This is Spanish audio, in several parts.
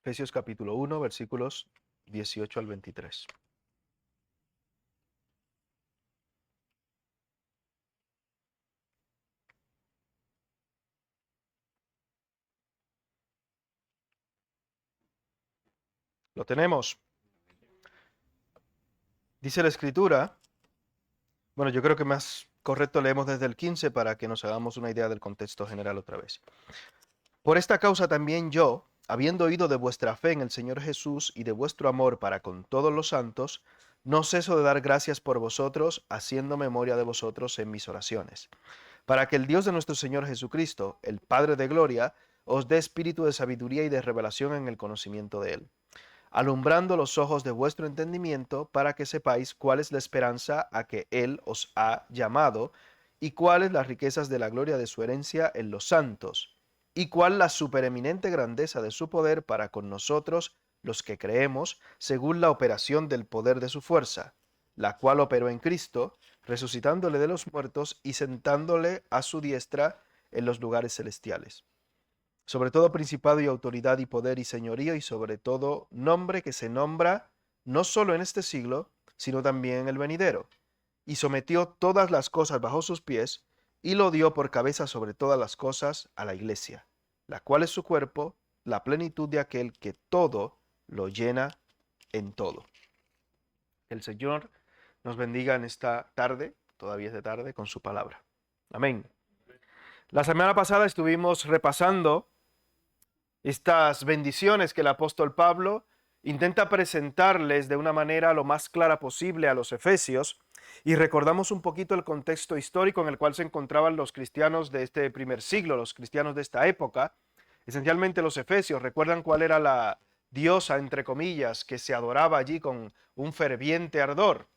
Efesios capítulo 1, versículos 18 al 23. Lo tenemos. Dice la Escritura, bueno, yo creo que más correcto leemos desde el 15 para que nos hagamos una idea del contexto general otra vez. Por esta causa también yo, habiendo oído de vuestra fe en el Señor Jesús y de vuestro amor para con todos los santos, no ceso de dar gracias por vosotros, haciendo memoria de vosotros en mis oraciones, para que el Dios de nuestro Señor Jesucristo, el Padre de gloria, os dé espíritu de sabiduría y de revelación en el conocimiento de Él, alumbrando los ojos de vuestro entendimiento, para que sepáis cuál es la esperanza a que Él os ha llamado, y cuáles las riquezas de la gloria de su herencia en los santos, y cuál la supereminente grandeza de su poder para con nosotros, los que creemos, según la operación del poder de su fuerza, la cual operó en Cristo, resucitándole de los muertos y sentándole a su diestra en los lugares celestiales, sobre todo principado y autoridad y poder y señorío, y sobre todo nombre que se nombra no solo en este siglo, sino también en el venidero. Y sometió todas las cosas bajo sus pies, y lo dio por cabeza sobre todas las cosas a la iglesia, la cual es su cuerpo, la plenitud de aquel que todo lo llena en todo. El Señor nos bendiga en esta tarde, todavía es de tarde, con su palabra. Amén. La semana pasada estuvimos repasando estas bendiciones que el apóstol Pablo intenta presentarles de una manera lo más clara posible a los efesios, y recordamos un poquito el contexto histórico en el cual se encontraban los cristianos de este primer siglo, los cristianos de esta época, esencialmente los efesios. ¿Recuerdan cuál era la diosa, entre comillas, que se adoraba allí con un ferviente ardor?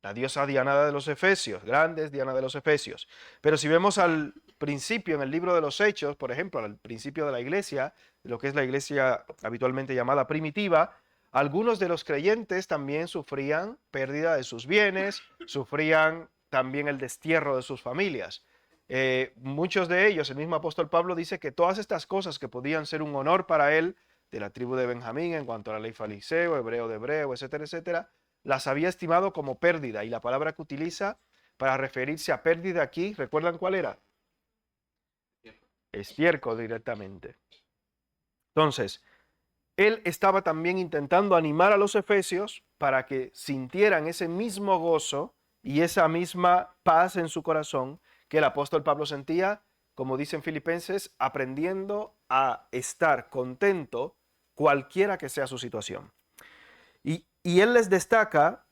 La diosa Diana de los Efesios, grandes Diana de los Efesios. Pero si vemos al principio en el libro de los Hechos, por ejemplo, al principio de la iglesia, lo que es la iglesia habitualmente llamada primitiva, algunos de los creyentes también sufrían pérdida de sus bienes, sufrían también el destierro de sus familias. Muchos de ellos, el mismo apóstol Pablo dice que todas estas cosas que podían ser un honor para él, de la tribu de Benjamín en cuanto a la ley fariseo, hebreo de hebreo, etcétera, etcétera, las había estimado como pérdida, y la palabra que utiliza para referirse a pérdida aquí, ¿recuerdan cuál era? Estiércol directamente. Entonces, él estaba también intentando animar a los efesios para que sintieran ese mismo gozo y esa misma paz en su corazón que el apóstol Pablo sentía, como dicen Filipenses, aprendiendo a estar contento cualquiera que sea su situación. Y él les destaca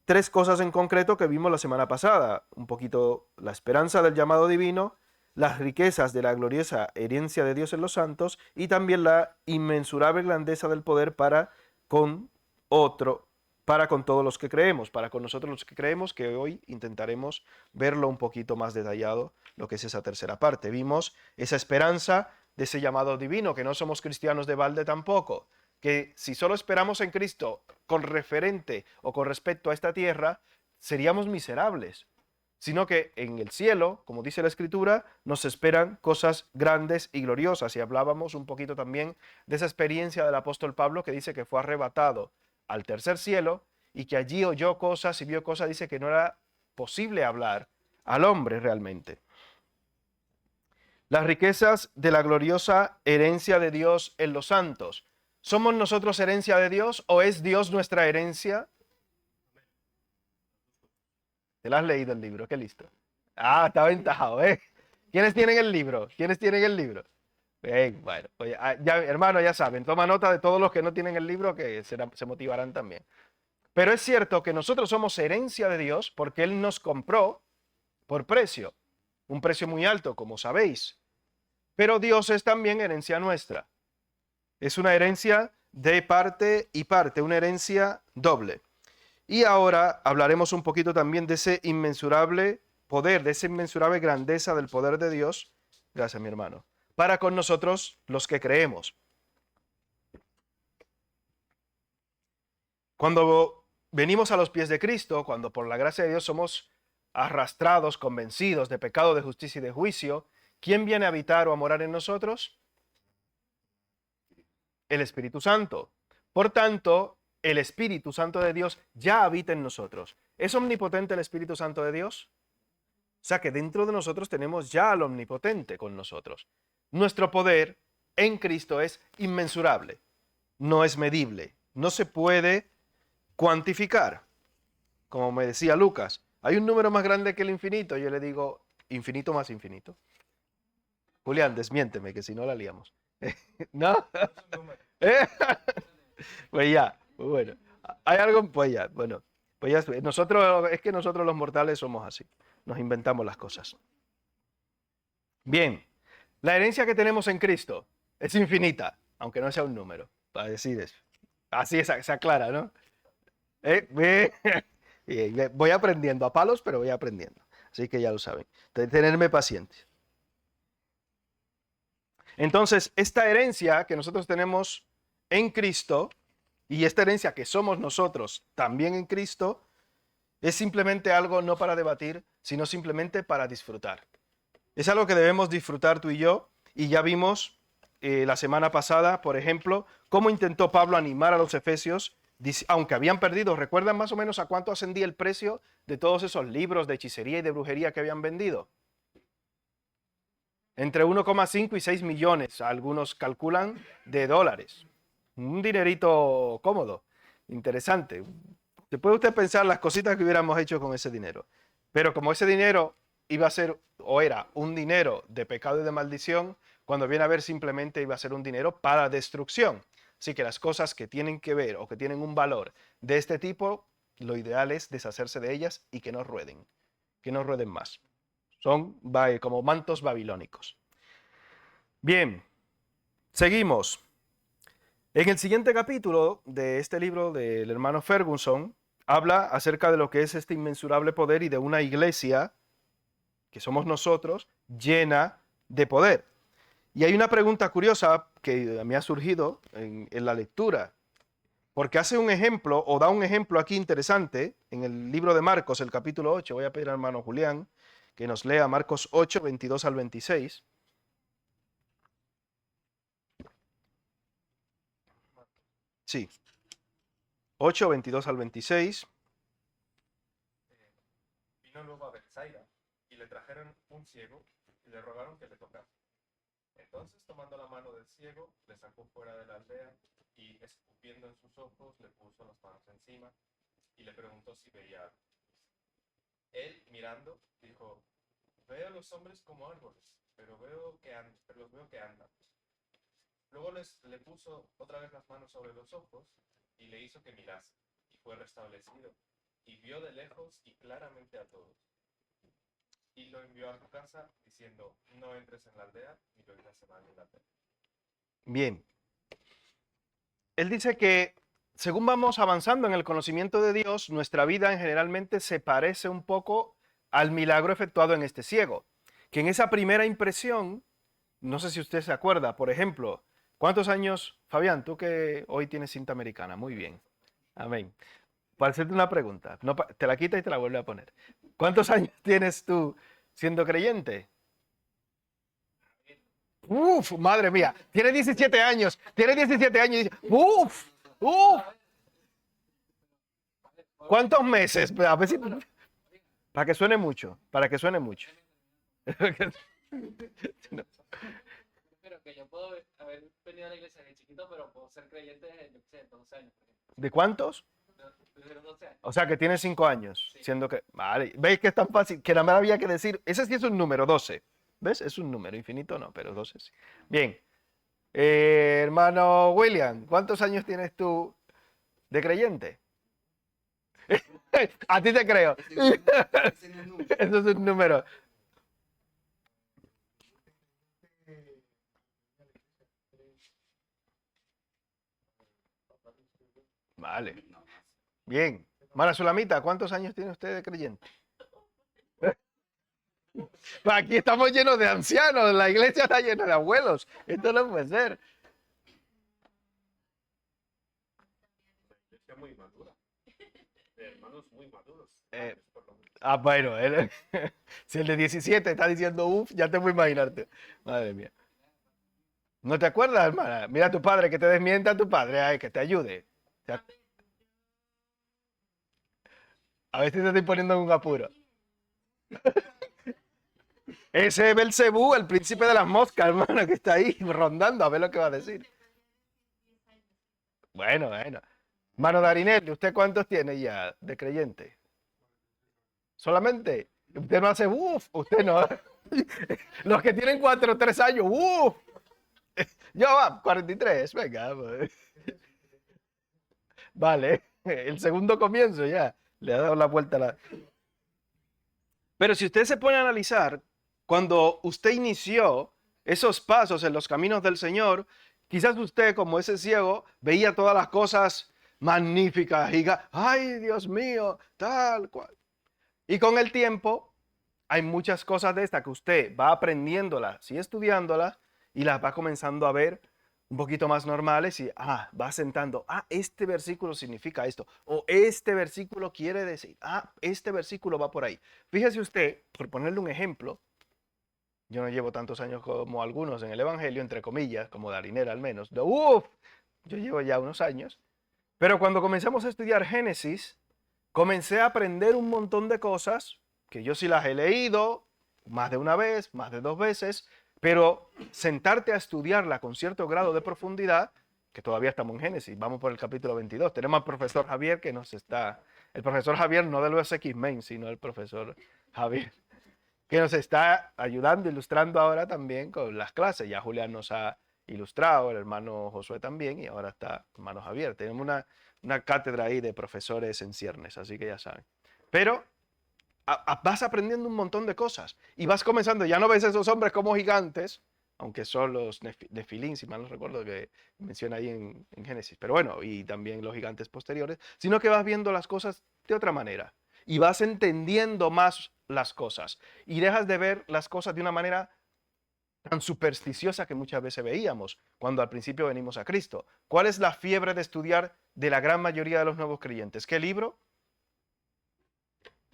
tres cosas en concreto que vimos la semana pasada. Un poquito la esperanza del llamado divino, las riquezas de la gloriosa herencia de Dios en los santos, y también la inmensurable grandeza del poder para con todos los que creemos, para con nosotros los que creemos, que hoy intentaremos verlo un poquito más detallado, lo que es esa tercera parte. Vimos esa esperanza de ese llamado divino, que no somos cristianos de balde tampoco, que si solo esperamos en Cristo con referente o con respecto a esta tierra, seríamos miserables, sino que en el cielo, como dice la Escritura, nos esperan cosas grandes y gloriosas. Y hablábamos un poquito también de esa experiencia del apóstol Pablo, que dice que fue arrebatado al tercer cielo y que allí oyó cosas y vio cosas, dice que no era posible hablar al hombre realmente. Las riquezas de la gloriosa herencia de Dios en los santos. ¿Somos nosotros herencia de Dios o es Dios nuestra herencia? ¿Te lo has leído el libro? Qué listo. Ah, está aventajado, ¿eh? ¿Quiénes tienen el libro? ¿Quiénes tienen el libro? Bueno, pues ya, hermano, ya saben, toma nota de todos los que no tienen el libro, que se motivarán también. Pero es cierto que nosotros somos herencia de Dios porque Él nos compró por precio, un precio muy alto, como sabéis. Pero Dios es también herencia nuestra. Es una herencia de parte y parte, una herencia doble. Y ahora hablaremos un poquito también de ese inmensurable poder, de esa inmensurable grandeza del poder de Dios, gracias mi hermano, para con nosotros los que creemos. Cuando venimos a los pies de Cristo, cuando por la gracia de Dios somos arrastrados, convencidos de pecado, de justicia y de juicio, ¿quién viene a habitar o a morar en nosotros? El Espíritu Santo. Por tanto, el Espíritu Santo de Dios ya habita en nosotros. ¿Es omnipotente el Espíritu Santo de Dios? O sea que dentro de nosotros tenemos ya al omnipotente con nosotros. Nuestro poder en Cristo es inmensurable, no es medible, no se puede cuantificar. Como me decía Lucas, hay un número más grande que el infinito. Yo le digo, infinito más infinito. Julián, desmiénteme, que si no la liamos. ¿No? ¿Eh? Pues ya, bueno. ¿Hay algo? Pues ya, bueno. Pues ya, es que nosotros los mortales somos así. Nos inventamos las cosas. Bien, la herencia que tenemos en Cristo es infinita, aunque no sea un número, para decir eso. Así se aclara, ¿no? Voy aprendiendo a palos, pero voy aprendiendo. Así que ya lo saben. Tenerme pacientes. Entonces, esta herencia que nosotros tenemos en Cristo y esta herencia que somos nosotros también en Cristo es simplemente algo no para debatir, sino simplemente para disfrutar. Es algo que debemos disfrutar tú y yo, y ya vimos la semana pasada, por ejemplo, cómo intentó Pablo animar a los efesios, aunque habían perdido. ¿Recuerdan más o menos a cuánto ascendía el precio de todos esos libros de hechicería y de brujería que habían vendido? Entre 1,5 y 6 millones, algunos calculan, de dólares. Un dinerito cómodo, interesante. Se puede usted pensar las cositas que hubiéramos hecho con ese dinero. Pero como ese dinero iba a ser o era un dinero de pecado y de maldición, cuando viene a ver simplemente iba a ser un dinero para destrucción. Así que las cosas que tienen que ver o que tienen un valor de este tipo, lo ideal es deshacerse de ellas y que no rueden más. Son como mantos babilónicos. Bien, seguimos. En el siguiente capítulo de este libro del hermano Ferguson, habla acerca de lo que es este inmensurable poder y de una iglesia, que somos nosotros, llena de poder. Y hay una pregunta curiosa que me ha surgido en la lectura, porque hace un ejemplo, o da un ejemplo aquí interesante, en el libro de Marcos, el capítulo 8. Voy a pedir al hermano Julián que nos lea Marcos 8, 22 al 26. Sí, 8, 22 al 26. Vino luego a Bethsaida, y le trajeron un ciego, y le rogaron que le tocase. Entonces, tomando la mano del ciego, le sacó fuera de la aldea, y escupiendo en sus ojos, le puso las manos encima, y le preguntó si veía algo. Él, mirando, dijo: veo a los hombres como árboles, pero los veo que andan. Luego le puso otra vez las manos sobre los ojos, y le hizo que mirase, y fue restablecido, y vio de lejos y claramente a todos. Y lo envió a su casa, diciendo: no entres en la aldea, ni bebas mal en la aldea. Bien. Él dice que según vamos avanzando en el conocimiento de Dios, nuestra vida generalmente se parece un poco al milagro efectuado en este ciego. Que en esa primera impresión, no sé si usted se acuerda, por ejemplo, ¿cuántos años, Fabián, tú que hoy tienes cinta americana? Muy bien. Amén. Para hacerte una pregunta, no, te la quita y te la vuelve a poner. ¿Cuántos años tienes tú siendo creyente? Uf, madre mía, tiene 17 años, y dice, uf, uf. ¿Cuántos meses? A ver si, para que suene mucho, para que suene mucho. No. Pero que yo puedo haber venido a la iglesia de chiquito, pero puedo ser creyente desde, yo qué sé, 12 años, por ejemplo. ¿De cuántos? Desde los 12 años. O sea, que tiene 5 años, Sí. siendo que, vale, ¿veis que es tan fácil? Que nada más había que decir, ese sí es un número, 12. ¿Ves? Es un número, infinito no, pero 12 sí. Bien. Hermano William, ¿cuántos años tienes tú de creyente? A ti te creo. Eso es un número. Vale. Bien. Mara Sulamita, ¿cuántos años tiene usted de creyente? Aquí estamos llenos de ancianos, la iglesia está llena de abuelos. Esto no puede ser. Es muy madura, de hermanos muy maduros. Bueno, si el de 17 está diciendo uff, ya te puedo imaginarte. Madre mía. ¿No te acuerdas, hermana? Mira a tu padre, que te desmienta a tu padre, ay, que te ayude. A ver si te estoy poniendo en un apuro. Ese es Belcebú, el príncipe de las moscas, hermano, que está ahí rondando, a ver lo que va a decir. Bueno, bueno. Mano Darinelli, ¿usted cuántos tiene ya de creyente? ¿Solamente? Usted no hace uff, usted no. Los que tienen 4 o 3 años, uff. Yo va, 43, venga. Pues. Vale, el segundo comienzo ya. Le ha dado la vuelta a la... Pero si usted se pone a analizar, cuando usted inició esos pasos en los caminos del Señor, quizás usted, como ese ciego, veía todas las cosas magníficas y, ay, Dios mío, tal cual. Y con el tiempo, hay muchas cosas de estas que usted va aprendiéndolas y estudiándolas y las va comenzando a ver un poquito más normales y va sentando, este versículo significa esto, o este versículo quiere decir, este versículo va por ahí. Fíjese usted, por ponerle un ejemplo, yo no llevo tantos años como algunos en el Evangelio, entre comillas, como Darinera al menos, yo llevo ya unos años, pero cuando comenzamos a estudiar Génesis, comencé a aprender un montón de cosas que yo sí las he leído más de una vez, más de 2 veces, pero sentarte a estudiarla con cierto grado de profundidad, que todavía estamos en Génesis, vamos por el capítulo 22. Tenemos al profesor Javier que nos está, el profesor Javier no de los X-Men, sino el profesor Javier, que nos está ayudando, ilustrando ahora también con las clases. Ya Julián nos ha ilustrado, el hermano Josué también, y ahora está el hermano Javier. Tenemos una cátedra ahí de profesores en ciernes, así que ya saben. Pero vas aprendiendo un montón de cosas y vas comenzando, ya no ves esos hombres como gigantes, aunque son los nefilín, si mal no recuerdo, que menciona ahí en Génesis, pero bueno, y también los gigantes posteriores, sino que vas viendo las cosas de otra manera y vas entendiendo más las cosas y dejas de ver las cosas de una manera tan supersticiosa que muchas veces veíamos cuando al principio venimos a Cristo. ¿Cuál es la fiebre de estudiar de la gran mayoría de los nuevos creyentes? ¿Qué libro?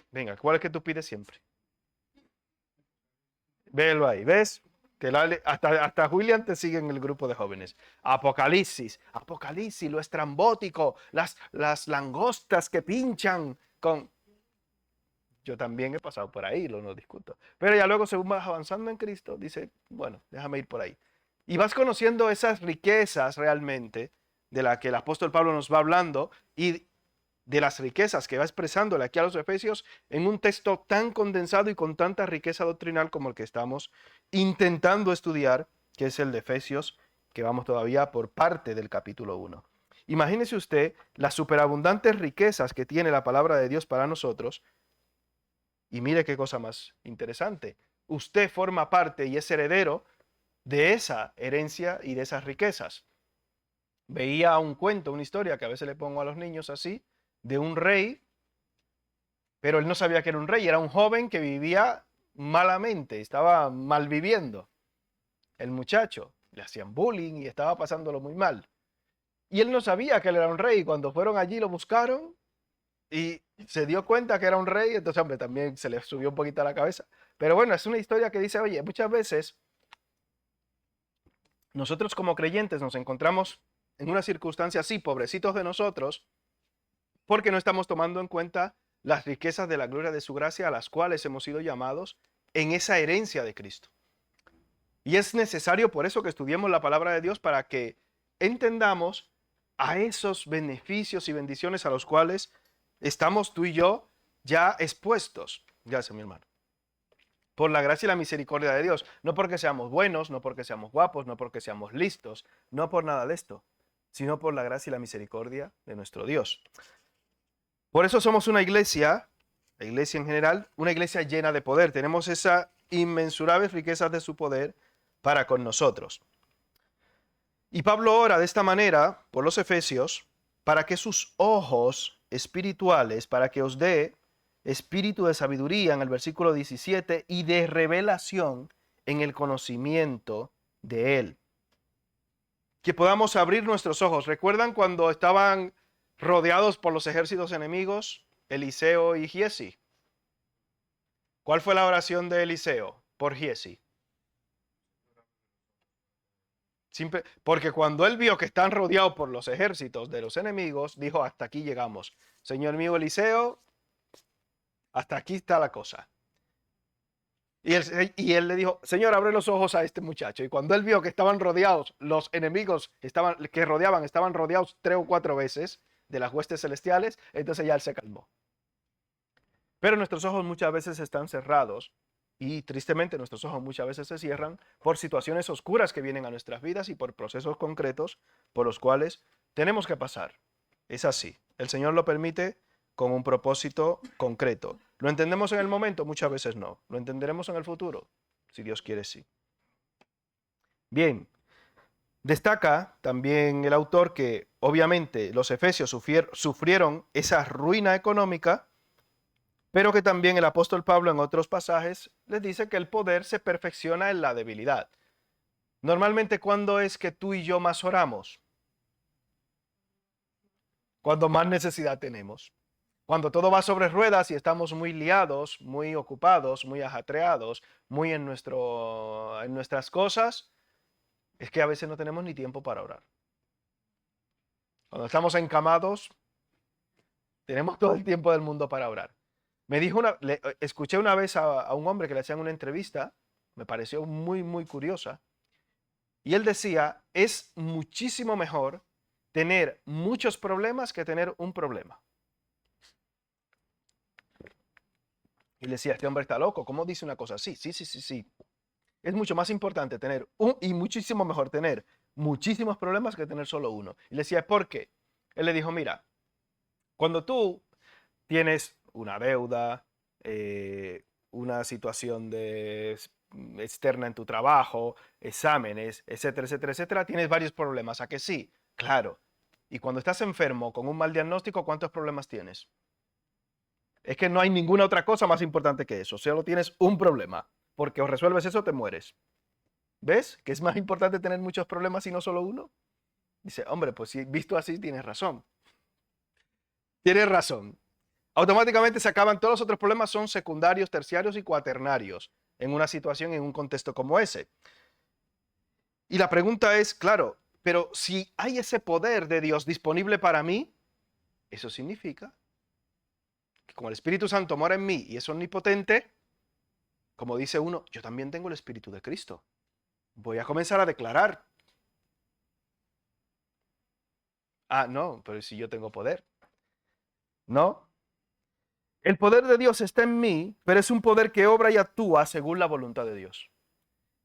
Venga, ¿cuál es que tú pides siempre? Velo ahí, ¿ves? Que hasta William te sigue en el grupo de jóvenes. Apocalipsis, Apocalipsis, lo estrambótico, las langostas que pinchan con... Yo también he pasado por ahí, lo no discuto. Pero ya luego, según vas avanzando en Cristo, dice, bueno, déjame ir por ahí. Y vas conociendo esas riquezas realmente de las que el apóstol Pablo nos va hablando y de las riquezas que va expresándole aquí a los Efesios en un texto tan condensado y con tanta riqueza doctrinal como el que estamos intentando estudiar, que es el de Efesios, que vamos todavía por parte del capítulo 1. Imagínese usted las superabundantes riquezas que tiene la palabra de Dios para nosotros. Y mire qué cosa más interesante. Usted forma parte y es heredero de esa herencia y de esas riquezas. Veía un cuento, una historia que a veces le pongo a los niños así, de un rey, pero él no sabía que era un rey, era un joven que vivía malamente, estaba mal viviendo. El muchacho, le hacían bullying y estaba pasándolo muy mal. Y él no sabía que él era un rey. Cuando fueron allí lo buscaron y se dio cuenta que era un rey, entonces, hombre, también se le subió un poquito a la cabeza. Pero bueno, es una historia que dice, oye, muchas veces nosotros como creyentes nos encontramos en una circunstancia así, pobrecitos de nosotros, porque no estamos tomando en cuenta las riquezas de la gloria de su gracia a las cuales hemos sido llamados en esa herencia de Cristo. Y es necesario por eso que estudiemos la palabra de Dios para que entendamos a esos beneficios y bendiciones a los cuales estamos tú y yo ya expuestos. Gracias, mi hermano. Por la gracia y la misericordia de Dios. No porque seamos buenos, no porque seamos guapos, no porque seamos listos, no por nada de esto, sino por la gracia y la misericordia de nuestro Dios. Por eso somos una iglesia, la iglesia en general, una iglesia llena de poder. Tenemos esa inmensurables riquezas de su poder para con nosotros. Y Pablo ora de esta manera por los efesios para que sus ojos espirituales, para que os dé espíritu de sabiduría en el versículo 17 y de revelación en el conocimiento de Él. Que podamos abrir nuestros ojos. ¿Recuerdan cuando estaban rodeados por los ejércitos enemigos, Eliseo y Giesi? ¿Cuál fue la oración de Eliseo por Giesi? Porque cuando él vio que están rodeados por los ejércitos de los enemigos, dijo, hasta aquí llegamos. Señor mío Eliseo, hasta aquí está la cosa. Y él le dijo, Señor, abre los ojos a este muchacho. Y cuando él vio que estaban rodeados, los enemigos que rodeaban, estaban rodeados 3 o 4 veces de las huestes celestiales, entonces ya él se calmó. Pero nuestros ojos muchas veces están cerrados y tristemente nuestros ojos muchas veces se cierran por situaciones oscuras que vienen a nuestras vidas y por procesos concretos por los cuales tenemos que pasar. Es así. El Señor lo permite con un propósito concreto. ¿Lo entendemos en el momento? Muchas veces no. ¿Lo entenderemos en el futuro? Si Dios quiere, sí. Bien. Destaca también el autor que obviamente los efesios sufrieron esa ruina económica, pero que también el apóstol Pablo en otros pasajes les dice que el poder se perfecciona en la debilidad. Normalmente, ¿cuándo es que tú y yo más oramos? Cuando más necesidad tenemos. Cuando todo va sobre ruedas y estamos muy liados, muy ocupados, muy ajetreados, muy en nuestras cosas, es que a veces no tenemos ni tiempo para orar. Cuando estamos encamados, tenemos todo el tiempo del mundo para orar. Escuché una vez a un hombre que le hacían una entrevista, me pareció muy, muy curiosa, y él decía, es muchísimo mejor tener muchos problemas que tener un problema. Y le decía, este hombre está loco, ¿cómo dice una cosa así? Sí. Es mucho más importante tener y muchísimo mejor tener muchísimos problemas que tener solo uno. Y le decía, ¿por qué? Él le dijo, mira, cuando tú tienes una deuda, una situación externa en tu trabajo, exámenes, etcétera, tienes varios problemas. ¿A que sí? Claro. Y cuando estás enfermo con un mal diagnóstico, ¿cuántos problemas tienes? Es que no hay ninguna otra cosa más importante que eso. Solo tienes un problema, porque o resuelves eso o te mueres. ¿Ves? Que es más importante tener muchos problemas y no solo uno. Dice, hombre, pues si visto así, tienes razón. Tienes razón. Automáticamente se acaban todos los otros problemas, son secundarios, terciarios y cuaternarios en una situación, en un contexto como ese. Y la pregunta es, claro, pero si hay ese poder de Dios disponible para mí, eso significa que como el Espíritu Santo mora en mí y es omnipotente, como dice uno, yo también tengo el Espíritu de Cristo. Voy a comenzar a declarar. Ah, no, pero si yo tengo poder. No. El poder de Dios está en mí, pero es un poder que obra y actúa según la voluntad de Dios.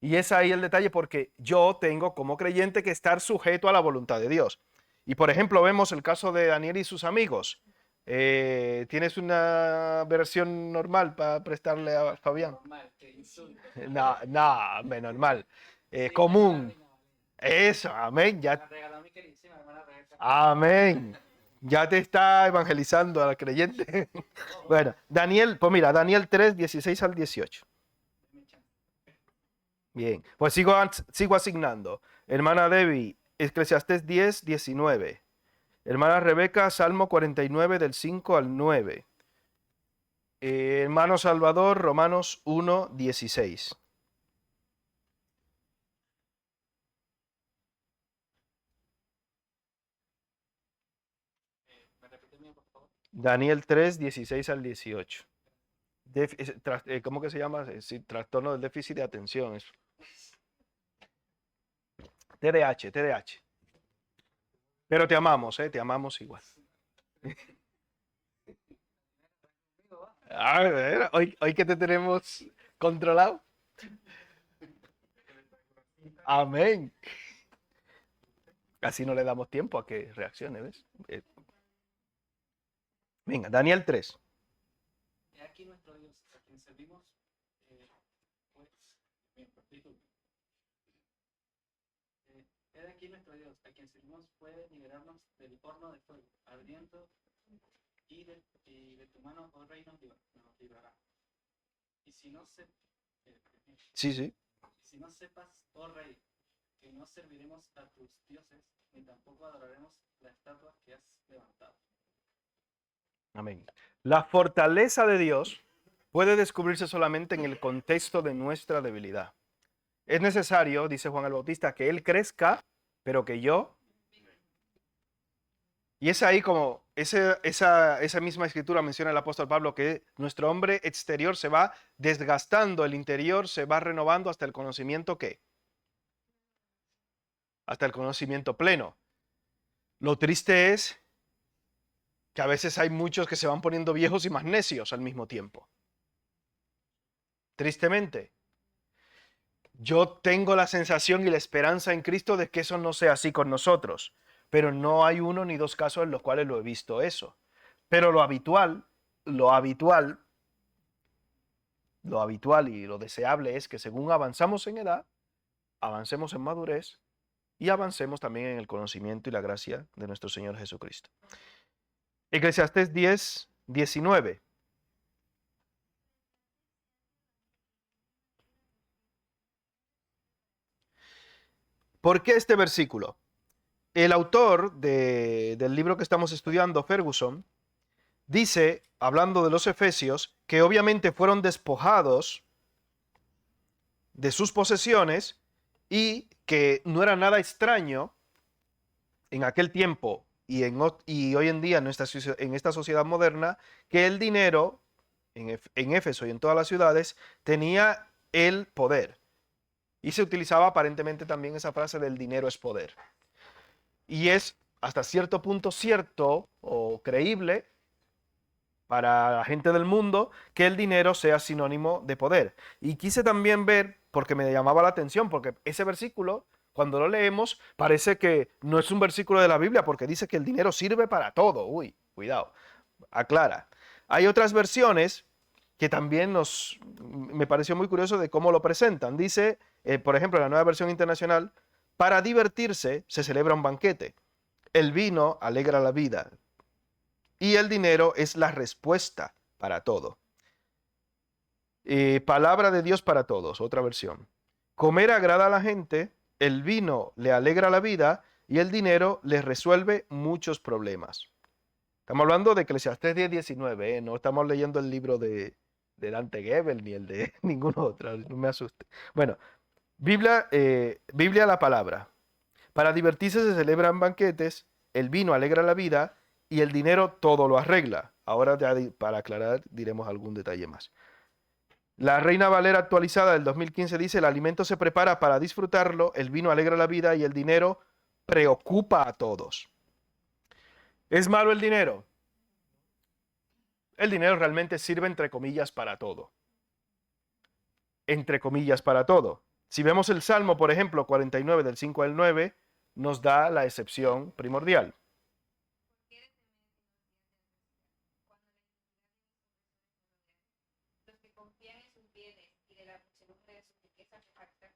Y es ahí el detalle porque yo tengo como creyente que estar sujeto a la voluntad de Dios. Y por ejemplo, vemos el caso de Daniel y sus amigos. ¿Tienes una versión normal para prestarle a Fabián? Normal, que insulto. No, normal. Sí, Común. no, Eso, amén. me Ya, la regaló mi queridísima hermana Rebeca. amén. Ya te está evangelizando al creyente. Bueno, Daniel, pues mira, Daniel 3, 16 al 18. Bien, pues sigo asignando. Hermana Debbie, Eclesiastés 10, 19. Hermana Rebeca, Salmo 49 del 5 al 9. Hermano Salvador, Romanos 1, 16. ¿Me repite mío, por favor? Daniel 3, 16 al 18. ¿Cómo que se llama? Sí, trastorno del déficit de atención. TDAH. Pero te amamos, te amamos igual. A ver, hoy que te tenemos controlado. Amén. Así no le damos tiempo a que reaccione, ¿ves? Venga, Daniel 3. He aquí nuestro Dios, a quien servimos, pues, bien, repito. He aquí nuestro Dios, a quien servimos, puede liberarnos del horno de fuego, ardiendo, y de tu mano, oh rey, nos librará. Y si no Sí. si no sepas, oh rey, que no serviremos a tus dioses, ni tampoco adoraremos la estatua que has levantado. Amén. La fortaleza de Dios puede descubrirse solamente en el contexto de nuestra debilidad. Es necesario, dice Juan el Bautista, que Él crezca, pero que yo... Y es ahí como esa misma escritura menciona el apóstol Pablo que nuestro hombre exterior se va desgastando, el interior se va renovando hasta el conocimiento ¿qué? Hasta el conocimiento pleno. Lo triste es que a veces hay muchos que se van poniendo viejos y más necios al mismo tiempo. Tristemente. Yo tengo la sensación y la esperanza en Cristo de que eso no sea así con nosotros, pero no hay uno ni dos casos en los cuales lo he visto eso. Pero lo habitual y lo deseable es que según avanzamos en edad, avancemos en madurez y avancemos también en el conocimiento y la gracia de nuestro Señor Jesucristo. Eclesiastés 10, 19. ¿Por qué este versículo? El autor del libro que estamos estudiando, Ferguson, dice, hablando de los efesios, que obviamente fueron despojados de sus posesiones y que no era nada extraño en aquel tiempo y hoy en día en esta sociedad moderna que el dinero en Éfeso y en todas las ciudades tenía el poder. Y se utilizaba aparentemente también esa frase del dinero es poder. Y es hasta cierto punto cierto o creíble para la gente del mundo que el dinero sea sinónimo de poder. Y quise también ver, porque me llamaba la atención, porque ese versículo, cuando lo leemos, parece que no es un versículo de la Biblia, porque dice que el dinero sirve para todo. Uy, cuidado, aclara. Hay otras versiones que también me pareció muy curioso de cómo lo presentan. Dice, por ejemplo, en la Nueva Versión Internacional, para divertirse se celebra un banquete. El vino alegra la vida. Y el dinero es la respuesta para todo. Palabra de Dios para todos, otra versión. Comer agrada a la gente, el vino le alegra la vida y el dinero le resuelve muchos problemas. Estamos hablando de Eclesiastés 10:19, no estamos leyendo el libro de Dante Gebel ni el de ningún otro, no me asuste. Bueno, Biblia la palabra. Para divertirse se celebran banquetes, el vino alegra la vida y el dinero todo lo arregla. Ahora ya para aclarar diremos algún detalle más. La Reina Valera actualizada del 2015 dice, el alimento se prepara para disfrutarlo, el vino alegra la vida y el dinero preocupa a todos. ¿Es malo el dinero? El dinero realmente sirve entre comillas para todo. Entre comillas para todo. Si vemos el Salmo, por ejemplo, 49 del 5 al 9, nos da la excepción primordial. Los que confían en sus bienes y de la muchedumbre de sus riquezas se jactan,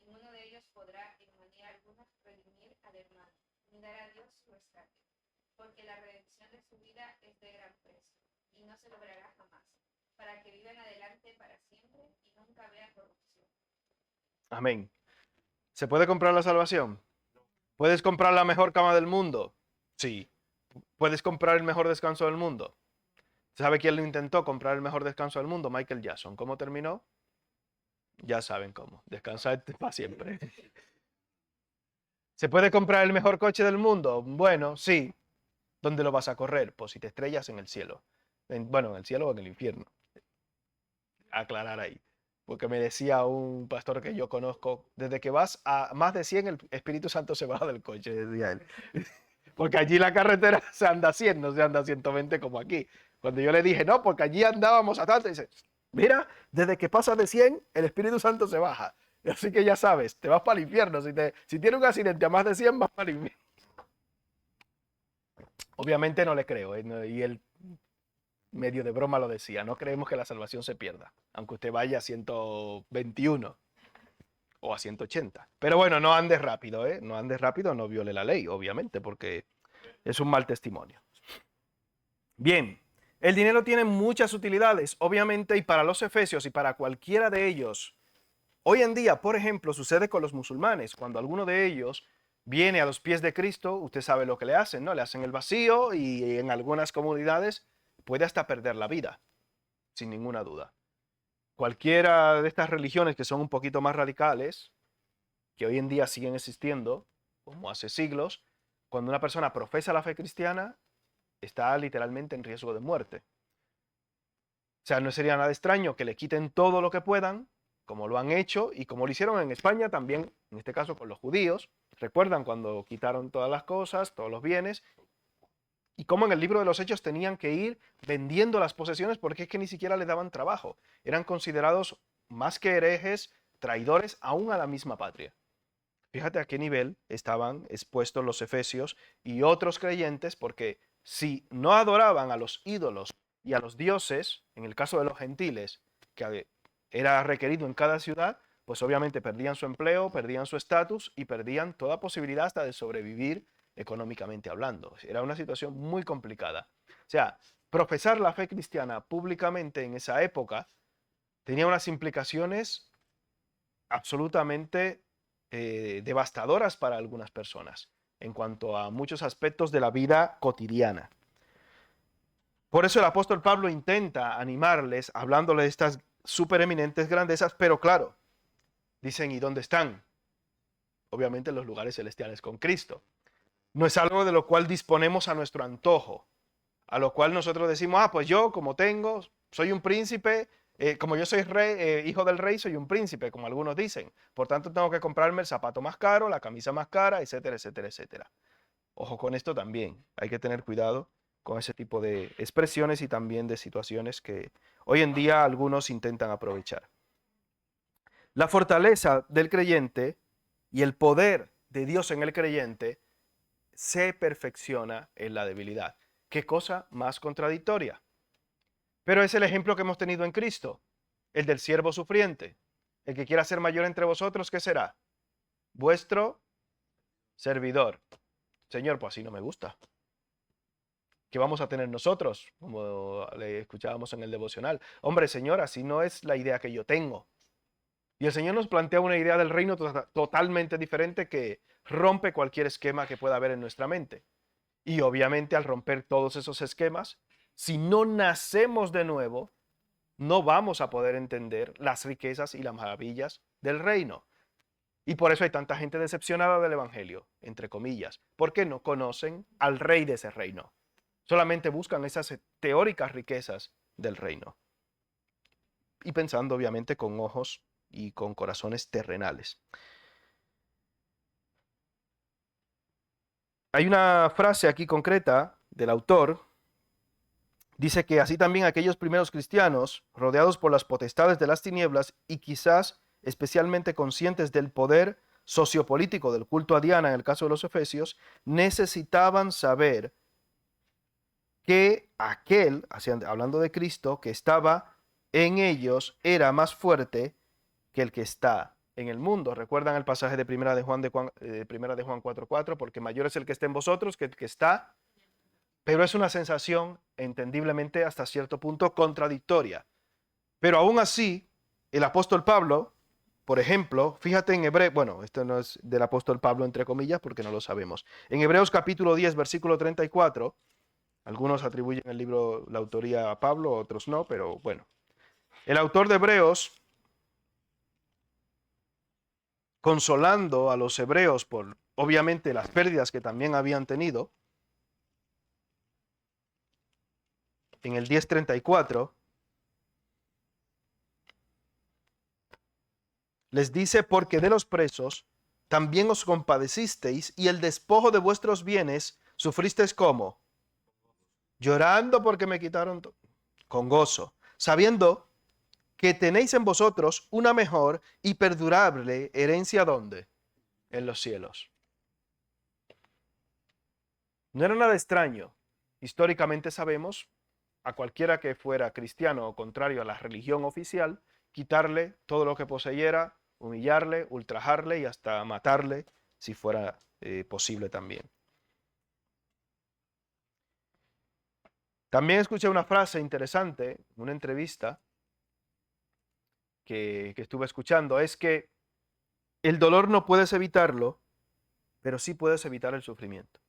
ninguno de ellos podrá en manera alguna redimir al hermano, ni dar a Dios su rescate, porque la redención de su vida es de gran precio, y no se logrará jamás, para que vivan adelante para siempre y nunca vean corrupción. Amén. ¿Se puede comprar la salvación? ¿Puedes comprar la mejor cama del mundo? Sí. ¿Puedes comprar el mejor descanso del mundo? ¿Sabe quién lo intentó comprar el mejor descanso del mundo? Michael Jackson. ¿Cómo terminó? Ya saben cómo. Descansar para siempre. ¿Se puede comprar el mejor coche del mundo? Bueno, sí. ¿Dónde lo vas a correr? Pues si te estrellas en el cielo. Bueno, en el cielo o en el infierno. Aclarar ahí. Porque me decía un pastor que yo conozco, desde que vas a más de 100, el Espíritu Santo se baja del coche, decía él. Porque allí la carretera se anda a 100, no se anda a 120 como aquí. Cuando yo le dije, no, porque allí andábamos a tanto, dice, mira, desde que pasas de 100, el Espíritu Santo se baja. Así que ya sabes, te vas para el infierno. Si tienes un accidente a más de 100, vas para el infierno. Obviamente no le creo, y él medio de broma lo decía, no creemos que la salvación se pierda, aunque usted vaya a 121 o a 180. Pero bueno, no andes rápido, no andes rápido, no viole la ley, obviamente, porque es un mal testimonio. Bien, el dinero tiene muchas utilidades, obviamente, y para los efesios y para cualquiera de ellos. Hoy en día, por ejemplo, sucede con los musulmanes. Cuando alguno de ellos viene a los pies de Cristo, usted sabe lo que le hacen, ¿no? Le hacen el vacío y en algunas comunidades puede hasta perder la vida, sin ninguna duda. Cualquiera de estas religiones que son un poquito más radicales, que hoy en día siguen existiendo, como hace siglos, cuando una persona profesa la fe cristiana, está literalmente en riesgo de muerte. O sea, no sería nada extraño que le quiten todo lo que puedan, como lo han hecho y como lo hicieron en España también, en este caso con los judíos. ¿Recuerdan cuando quitaron todas las cosas, todos los bienes? Y cómo en el libro de los Hechos tenían que ir vendiendo las posesiones porque es que ni siquiera le daban trabajo. Eran considerados más que herejes, traidores aún a la misma patria. Fíjate a qué nivel estaban expuestos los efesios y otros creyentes, porque si no adoraban a los ídolos y a los dioses, en el caso de los gentiles, que era requerido en cada ciudad, pues obviamente perdían su empleo, perdían su estatus y perdían toda posibilidad hasta de sobrevivir económicamente hablando. Era una situación muy complicada. O sea, profesar la fe cristiana públicamente en esa época tenía unas implicaciones absolutamente devastadoras para algunas personas en cuanto a muchos aspectos de la vida cotidiana. Por eso el apóstol Pablo intenta animarles hablándoles de estas supereminentes grandezas, pero claro, dicen, ¿y dónde están? Obviamente en los lugares celestiales con Cristo. No es algo de lo cual disponemos a nuestro antojo, a lo cual nosotros decimos, pues yo como tengo, soy un príncipe, como yo soy rey, hijo del rey, soy un príncipe, como algunos dicen. Por tanto, tengo que comprarme el zapato más caro, la camisa más cara, etcétera, etcétera, etcétera. Ojo con esto también. Hay que tener cuidado con ese tipo de expresiones y también de situaciones que hoy en día algunos intentan aprovechar. La fortaleza del creyente y el poder de Dios en el creyente se perfecciona en la debilidad. ¿Qué cosa más contradictoria? Pero es el ejemplo que hemos tenido en Cristo, el del siervo sufriente. El que quiera ser mayor entre vosotros, ¿qué será? Vuestro servidor. Señor, pues así no me gusta. ¿Qué vamos a tener nosotros? Como le escuchábamos en el devocional. Hombre, Señor, así no es la idea que yo tengo. Y el Señor nos plantea una idea del reino totalmente diferente que rompe cualquier esquema que pueda haber en nuestra mente. Y obviamente al romper todos esos esquemas, si no nacemos de nuevo, no vamos a poder entender las riquezas y las maravillas del reino. Y por eso hay tanta gente decepcionada del Evangelio, entre comillas, porque no conocen al rey de ese reino. Solamente buscan esas teóricas riquezas del reino. Y pensando obviamente con ojos y con corazones terrenales. Hay una frase aquí concreta del autor. Dice que así también aquellos primeros cristianos, rodeados por las potestades de las tinieblas y quizás especialmente conscientes del poder sociopolítico del culto a Diana en el caso de los efesios, necesitaban saber que aquel, hablando de Cristo, que estaba en ellos era más fuerte que el que está en el mundo. ¿Recuerdan el pasaje de Primera de Juan 4:4? Porque mayor es el que está en vosotros que el que está. Pero es una sensación entendiblemente hasta cierto punto contradictoria. Pero aún así, el apóstol Pablo, por ejemplo, fíjate en Hebreos, bueno, esto no es del apóstol Pablo entre comillas porque no lo sabemos. En Hebreos capítulo 10, versículo 34, algunos atribuyen el libro, la autoría a Pablo, otros no, pero bueno. El autor de Hebreos, consolando a los hebreos por, obviamente, las pérdidas que también habían tenido, en el 10:34, les dice, porque de los presos también os compadecisteis y el despojo de vuestros bienes sufristeis como, llorando porque me quitaron con gozo, sabiendo que tenéis en vosotros una mejor y perdurable herencia, ¿dónde? En los cielos. No era nada extraño. Históricamente sabemos, a cualquiera que fuera cristiano o contrario a la religión oficial, quitarle todo lo que poseyera, humillarle, ultrajarle y hasta matarle si fuera posible también. También escuché una frase interesante, una entrevista que estuve escuchando, es que el dolor no puedes evitarlo, pero sí puedes evitar el sufrimiento.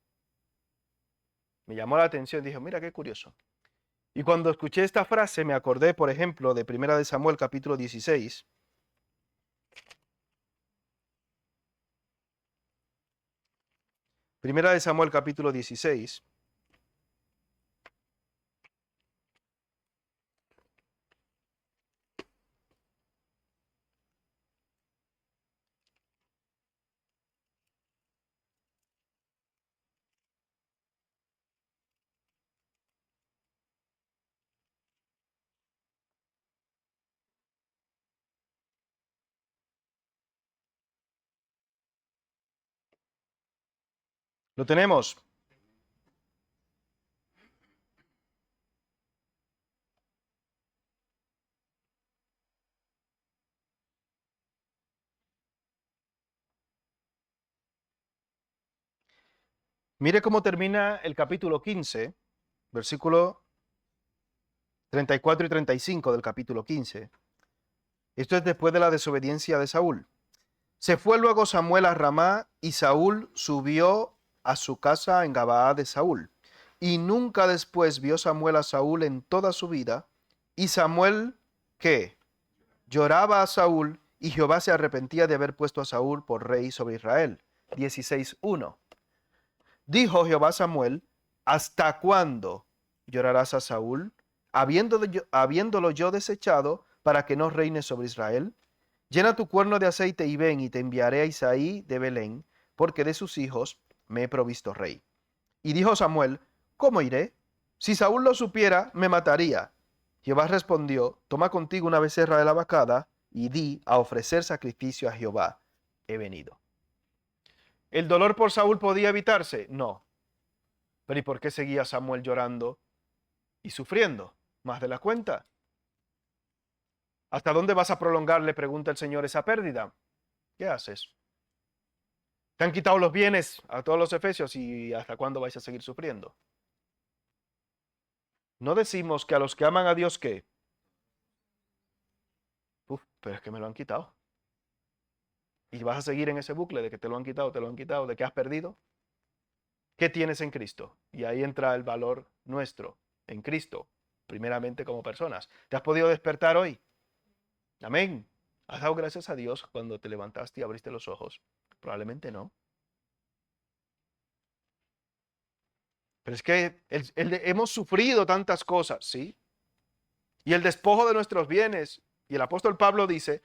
Me llamó la atención, dije, mira qué curioso. Y cuando escuché esta frase me acordé, por ejemplo, de 1 de Samuel capítulo 16, Primera de Samuel capítulo 16. Lo tenemos. Mire cómo termina el capítulo 15, versículo 34 y 35 del capítulo 15. Esto es después de la desobediencia de Saúl. Se fue luego Samuel a Ramá y Saúl subió a su casa en Gabaa de Saúl. Y nunca después vio Samuel a Saúl en toda su vida. Y Samuel, ¿qué? Lloraba a Saúl y Jehová se arrepentía de haber puesto a Saúl por rey sobre Israel. 16:1. Dijo Jehová a Samuel, ¿hasta cuándo llorarás a Saúl, habiéndolo yo desechado para que no reine sobre Israel? Llena tu cuerno de aceite y ven, y te enviaré a Isaí de Belén, porque de sus hijos me he provisto rey. Y dijo Samuel, ¿cómo iré? Si Saúl lo supiera, me mataría. Jehová respondió, toma contigo una becerra de la vacada, y di a ofrecer sacrificio a Jehová. He venido. ¿El dolor por Saúl podía evitarse? No. Pero ¿y por qué seguía Samuel llorando y sufriendo? Más de la cuenta. ¿Hasta dónde vas a prolongar, le pregunta el Señor, esa pérdida? ¿Qué haces? Te han quitado los bienes a todos los efesios y ¿hasta cuándo vais a seguir sufriendo? No decimos que a los que aman a Dios, ¿qué? Pero es que me lo han quitado. Y vas a seguir en ese bucle de que te lo han quitado, de que has perdido. ¿Qué tienes en Cristo? Y ahí entra el valor nuestro en Cristo, primeramente como personas. ¿Te has podido despertar hoy? Amén. ¿Has dado gracias a Dios cuando te levantaste y abriste los ojos? Probablemente no. Pero es que hemos sufrido tantas cosas, ¿sí? Y el despojo de nuestros bienes. Y el apóstol Pablo dice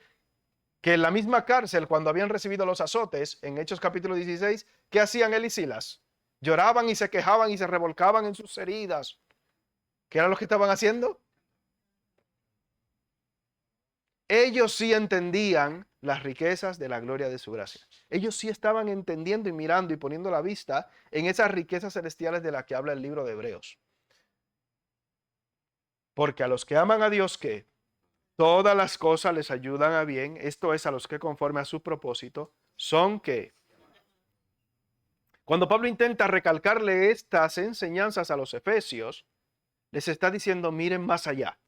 que en la misma cárcel, cuando habían recibido los azotes, en Hechos capítulo 16, ¿qué hacían él y Silas? Lloraban y se quejaban y se revolcaban en sus heridas. ¿Qué era lo que estaban haciendo? Ellos sí entendían las riquezas de la gloria de su gracia. Ellos sí estaban entendiendo y mirando y poniendo la vista en esas riquezas celestiales de las que habla el libro de Hebreos. Porque a los que aman a Dios, ¿qué? Todas las cosas les ayudan a bien. Esto es, a los que conforme a su propósito son que. Cuando Pablo intenta recalcarle estas enseñanzas a los efesios, les está diciendo, miren más allá.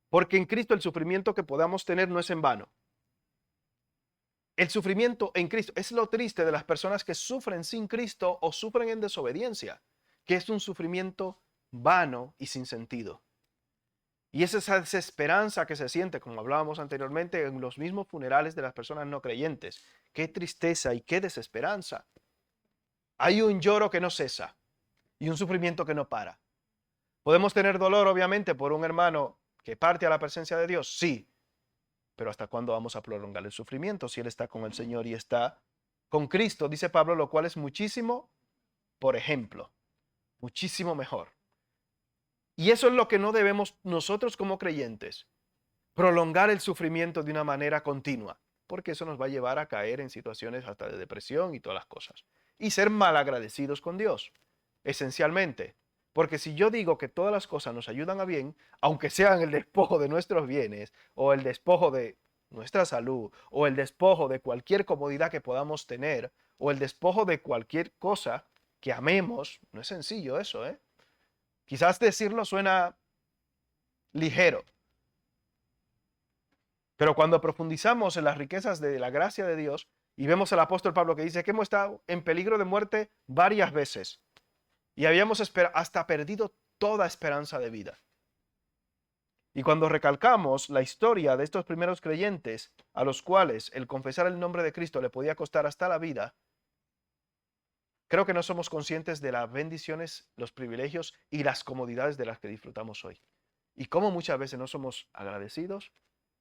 Porque en Cristo el sufrimiento que podamos tener no es en vano. El sufrimiento en Cristo es lo triste de las personas que sufren sin Cristo o sufren en desobediencia, que es un sufrimiento vano y sin sentido. Y es esa desesperanza que se siente, como hablábamos anteriormente, en los mismos funerales de las personas no creyentes. Qué tristeza y qué desesperanza. Hay un lloro que no cesa y un sufrimiento que no para. ¿Podemos tener dolor, obviamente, por un hermano que parte a la presencia de Dios? Sí. Pero ¿hasta cuándo vamos a prolongar el sufrimiento si él está con el Señor y está con Cristo? Dice Pablo, lo cual es muchísimo, por ejemplo, muchísimo mejor. Y eso es lo que no debemos nosotros como creyentes, prolongar el sufrimiento de una manera continua, porque eso nos va a llevar a caer en situaciones hasta de depresión y todas las cosas. Y ser malagradecidos con Dios, esencialmente. Porque si yo digo que todas las cosas nos ayudan a bien, aunque sean el despojo de nuestros bienes, o el despojo de nuestra salud, o el despojo de cualquier comodidad que podamos tener, o el despojo de cualquier cosa que amemos, no es sencillo eso, ¿eh? Quizás decirlo suena ligero, pero cuando profundizamos en las riquezas de la gracia de Dios y vemos al apóstol Pablo que dice que hemos estado en peligro de muerte varias veces y habíamos hasta perdido toda esperanza de vida. Y cuando recalcamos la historia de estos primeros creyentes a los cuales el confesar el nombre de Cristo le podía costar hasta la vida, creo que no somos conscientes de las bendiciones, los privilegios y las comodidades de las que disfrutamos hoy. Y cómo muchas veces no somos agradecidos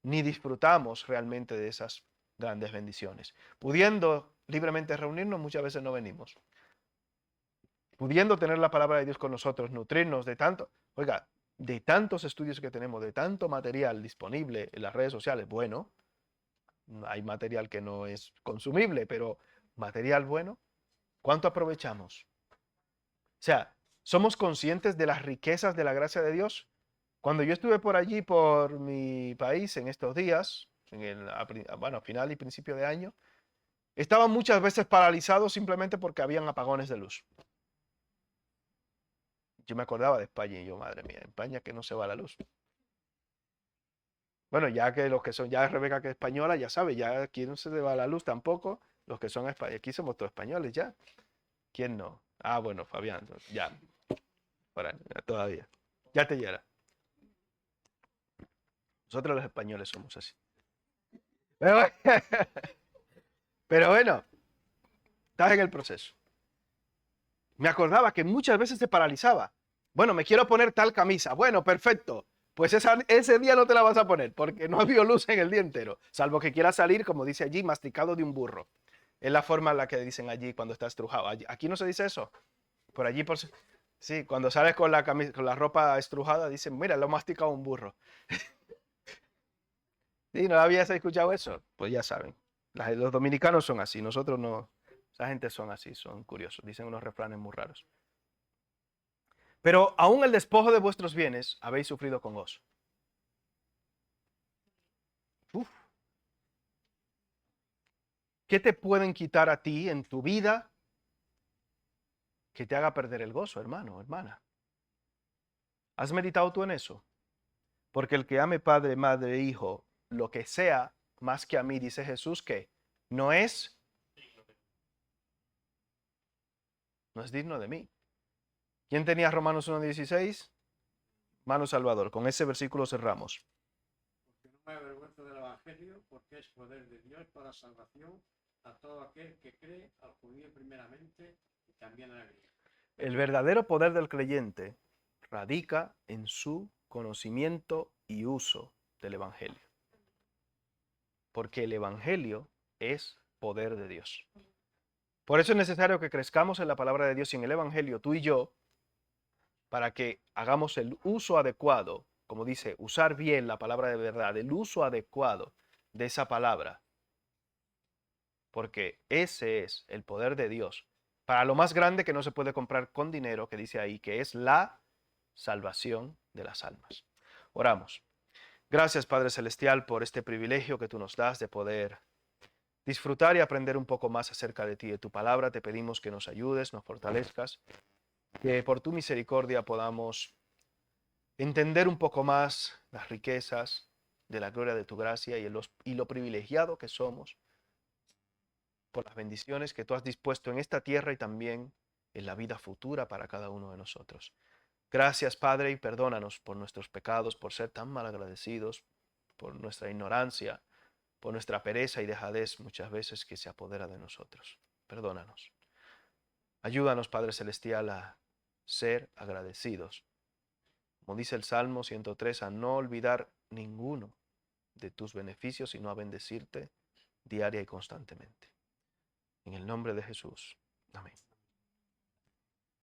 ni disfrutamos realmente de esas grandes bendiciones. Pudiendo libremente reunirnos, muchas veces no venimos. Pudiendo tener la palabra de Dios con nosotros, nutrirnos de tanto, oiga, de tantos estudios que tenemos, de tanto material disponible en las redes sociales, bueno, hay material que no es consumible, pero material bueno, ¿cuánto aprovechamos? O sea, ¿somos conscientes de las riquezas de la gracia de Dios? Cuando yo estuve por allí, por mi país, en estos días, a final y principio de año, estaban muchas veces paralizados simplemente porque habían apagones de luz. Yo me acordaba de España y yo, madre mía, en España que no se va la luz. Bueno, ya que los que son, ya Rebeca que es española, ya sabe, ya aquí no se va la luz tampoco. Los que son españoles, aquí somos todos españoles ya. ¿Quién no? Ah, bueno, Fabián, ya. Todavía. Ya te llega. Nosotros los españoles somos así. Pero bueno, estás en el proceso. Me acordaba que muchas veces se paralizaba. Bueno, me quiero poner tal camisa. Bueno, perfecto. Pues ese día no te la vas a poner porque no ha habido luz en el día entero. Salvo que quieras salir, como dice allí, masticado de un burro. Es la forma en la que dicen allí cuando está estrujado. Aquí no se dice eso. Por allí, sí, cuando sales con la camisa, con la ropa estrujada, dicen, mira, lo ha masticado un burro. ¿Sí? ¿No habías escuchado eso? Pues ya saben. Los dominicanos son así, nosotros no. Esa gente son así, son curiosos. Dicen unos refranes muy raros. Pero aún el despojo de vuestros bienes habéis sufrido con gozo. Uf. ¿Qué te pueden quitar a ti en tu vida que te haga perder el gozo, hermano, hermana? ¿Has meditado tú en eso? Porque el que ame padre, madre, hijo, lo que sea, más que a mí, dice Jesús, que no es digno de mí. ¿Quién tenía Romanos 1:16? Mano Salvador. Con ese versículo cerramos. Porque no me avergüenzo del Evangelio, porque es poder de Dios para salvación a todo aquel que cree, al judío primeramente y también al griego. El verdadero poder del creyente radica en su conocimiento y uso del Evangelio. Porque el Evangelio es poder de Dios. Por eso es necesario que crezcamos en la palabra de Dios y en el Evangelio, tú y yo, para que hagamos el uso adecuado, como dice, usar bien la palabra de verdad, el uso adecuado de esa palabra. Porque ese es el poder de Dios para lo más grande que no se puede comprar con dinero, que dice ahí, que es la salvación de las almas. Oramos. Gracias, Padre Celestial, por este privilegio que tú nos das de poder disfrutar y aprender un poco más acerca de ti y de tu palabra. Te pedimos que nos ayudes, nos fortalezcas, que por tu misericordia podamos entender un poco más las riquezas de la gloria de tu gracia y lo privilegiado que somos por las bendiciones que tú has dispuesto en esta tierra y también en la vida futura para cada uno de nosotros. Gracias, Padre, y perdónanos por nuestros pecados, por ser tan malagradecidos, por nuestra ignorancia, por nuestra pereza y dejadez muchas veces que se apodera de nosotros. Perdónanos. Ayúdanos, Padre Celestial, a ser agradecidos. Como dice el Salmo 103, a no olvidar ninguno de tus beneficios, sino a bendecirte diaria y constantemente. En el nombre de Jesús. Amén.